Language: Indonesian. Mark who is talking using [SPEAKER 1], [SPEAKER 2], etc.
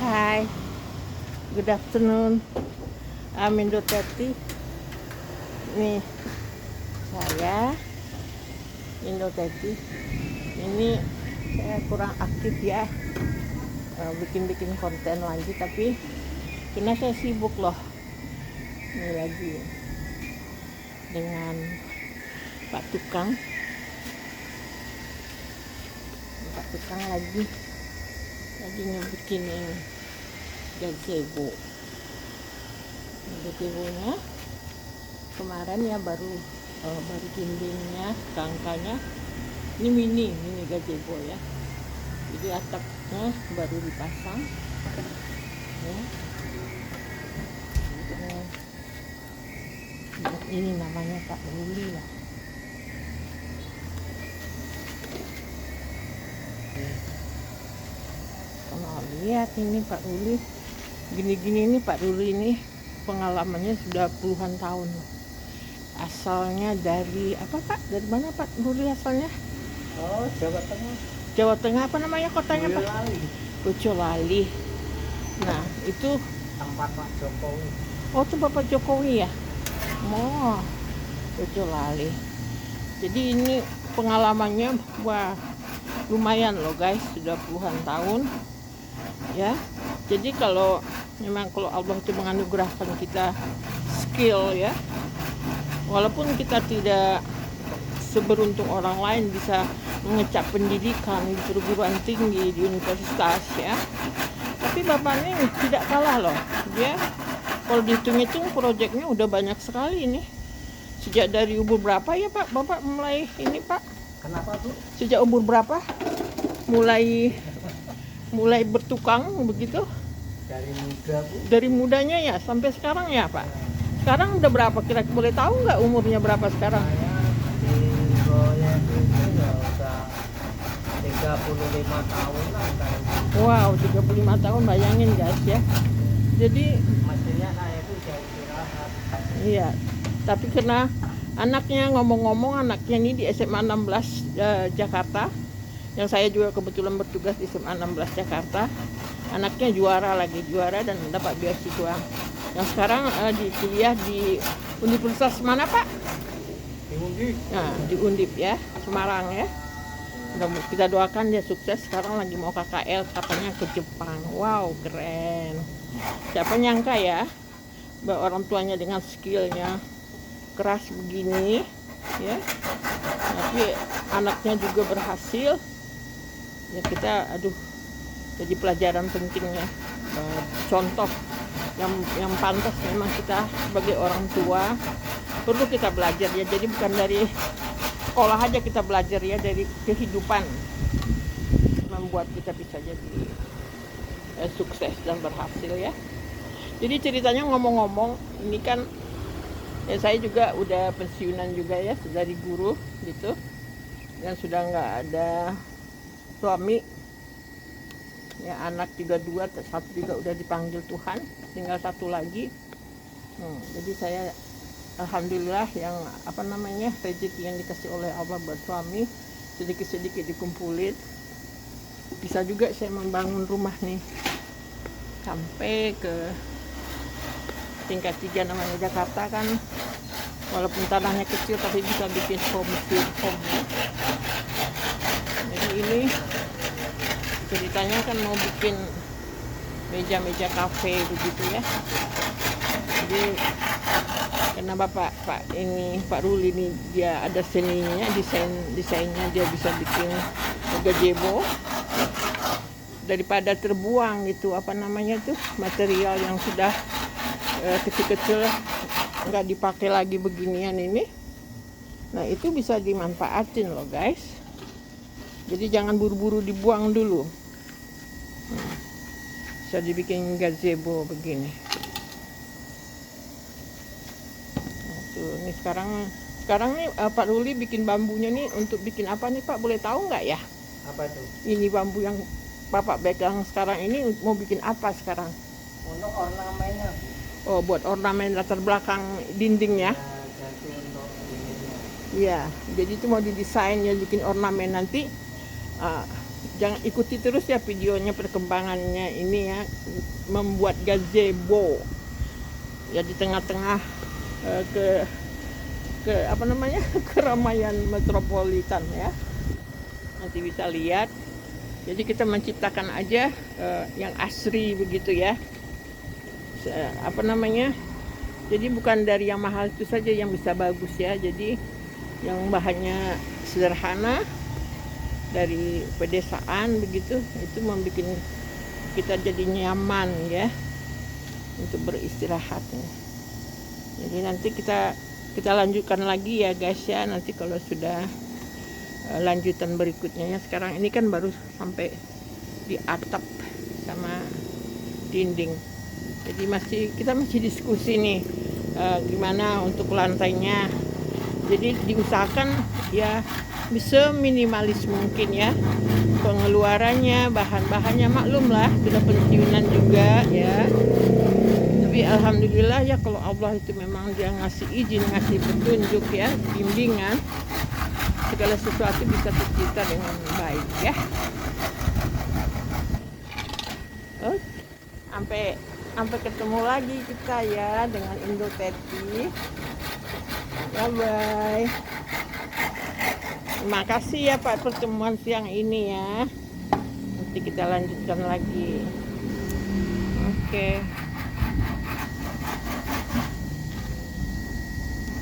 [SPEAKER 1] Hi, good afternoon. I'm Indo Teti. Nih saya Indo Teti. Ini saya kurang aktif ya, bikin konten lagi, tapi karena saya sibuk loh. Ini lagi dengan Pak Tukang lagi ngebikin gazebo-nya kemarin ya, baru dindingnya, rangkanya ini mini gazebo ya, jadi atapnya baru dipasang ya. Ini namanya Pak Ruli ya. Kalau lihat ini Pak Ruli gini-gini, ini Pak Ruli ini pengalamannya sudah puluhan tahun. Asalnya dari apa Pak? Dari mana Pak Ruli asalnya?
[SPEAKER 2] Oh, Jawa Tengah.
[SPEAKER 1] Jawa Tengah, apa namanya kotanya Pak? Boyolali. Nah itu
[SPEAKER 2] Tempat Pak Jokowi.
[SPEAKER 1] Oh, tempat Pak Jokowi ya. Oh, Boyolali. Jadi ini pengalamannya wah lumayan loh guys, sudah puluhan tahun ya. Jadi kalau Allah itu menganugerahkan kita skill ya, walaupun kita tidak seberuntung orang lain bisa mengecap pendidikan di perguruan tinggi, di universitas ya, tapi bapak ini tidak kalah loh. Dia kalau dihitung-hitung proyeknya udah banyak sekali ini. Sejak dari umur berapa ya Pak bapak mulai ini Pak?
[SPEAKER 2] Kenapa tuh?
[SPEAKER 1] Sejak umur berapa mulai bertukang begitu?
[SPEAKER 2] Dari muda Bu.
[SPEAKER 1] Dari mudanya ya sampai sekarang ya Pak. Sekarang udah berapa kira-kira, boleh tahu nggak umurnya berapa sekarang?
[SPEAKER 2] Saya di proyek itu ya udah 35 tahun lah kan.
[SPEAKER 1] Wow, 35 tahun, bayangin guys ya. Jadi
[SPEAKER 2] Mestinya saya itu udah istirahat.
[SPEAKER 1] iya, tapi karena anaknya anaknya ini di SMA 16 Jakarta, yang saya juga kebetulan bertugas di SMA 16 Jakarta. Anaknya juara dan dapat beasiswa. Yang sekarang di kuliah di Universitas mana Pak?
[SPEAKER 2] Di Undip.
[SPEAKER 1] Nah, di Undip ya, Semarang ya. Kita doakan dia sukses. Sekarang lagi mau KKL katanya ke Jepang. Wow, keren. Siapa nyangka ya, bahwa orang tuanya dengan skillnya keras begini ya, tapi anaknya juga berhasil ya. Kita jadi pelajaran pentingnya, contoh yang pantas memang kita sebagai orang tua perlu kita belajar ya. Jadi bukan dari sekolah aja kita belajar ya, dari kehidupan membuat kita bisa jadi sukses dan berhasil ya. Jadi ceritanya ngomong-ngomong, ini kan ya saya juga udah pensiunan juga ya, dari guru gitu, dan sudah nggak ada suami ya. Anak juga 2, satu juga udah dipanggil Tuhan, tinggal satu lagi. Jadi saya alhamdulillah yang rezeki yang dikasih oleh Allah buat suami sedikit-sedikit dikumpulin, bisa juga saya membangun rumah nih sampai ke tingkat 3 namanya Jakarta kan, walaupun tanahnya kecil tapi bisa bikin home. Jadi ini ceritanya kan mau bikin meja-meja kafe begitu ya. Jadi karena Pak Ruli ini dia ada seninya, desainnya dia bisa bikin gazebo, daripada terbuang gitu material yang sudah kecil-kecil nggak dipakai lagi beginian ini. Nah itu bisa dimanfaatin loh guys. Jadi jangan buru-buru dibuang dulu. Bisa dibikin gazebo begini. Nah, tuh, ini sekarang nih Pak Ruli bikin bambunya nih untuk bikin apa nih Pak? Boleh tahu nggak ya?
[SPEAKER 2] Apa itu?
[SPEAKER 1] Ini bambu yang Bapak pegang sekarang ini mau bikin apa sekarang?
[SPEAKER 2] Untuk ornamennya.
[SPEAKER 1] Oh, buat ornamen latar belakang dindingnya.
[SPEAKER 2] Jadi untuk dindingnya.
[SPEAKER 1] Iya, jadi itu mau didesain ya, bikin ornamen nanti jangan ikuti terus ya videonya perkembangannya ini ya, membuat gazebo ya di tengah-tengah ke apa namanya keramaian metropolitan ya. Nanti bisa lihat. Jadi kita menciptakan aja yang asri begitu ya. Apa namanya? Jadi bukan dari yang mahal itu saja yang bisa bagus ya. Jadi yang bahannya sederhana dari pedesaan begitu, itu membuat kita jadi nyaman ya untuk beristirahat ya. Jadi nanti kita lanjutkan lagi ya guys ya, nanti kalau sudah lanjutan berikutnya ya. Sekarang ini kan baru sampai di atap sama dinding, jadi kita masih diskusi nih gimana untuk lantainya. Jadi diusahakan ya bisa minimalis mungkin ya pengeluarannya, bahan-bahannya, maklum lah sudah pensiunan juga ya. Tapi alhamdulillah ya, kalau Allah itu memang dia ngasih izin, ngasih petunjuk ya, bimbingan, segala sesuatu bisa tercipta dengan baik ya. Oh, sampai ketemu lagi kita ya dengan Indo Teti. Bye bye. Terima kasih ya Pak pertemuan siang ini ya. Nanti kita lanjutkan lagi. Oke.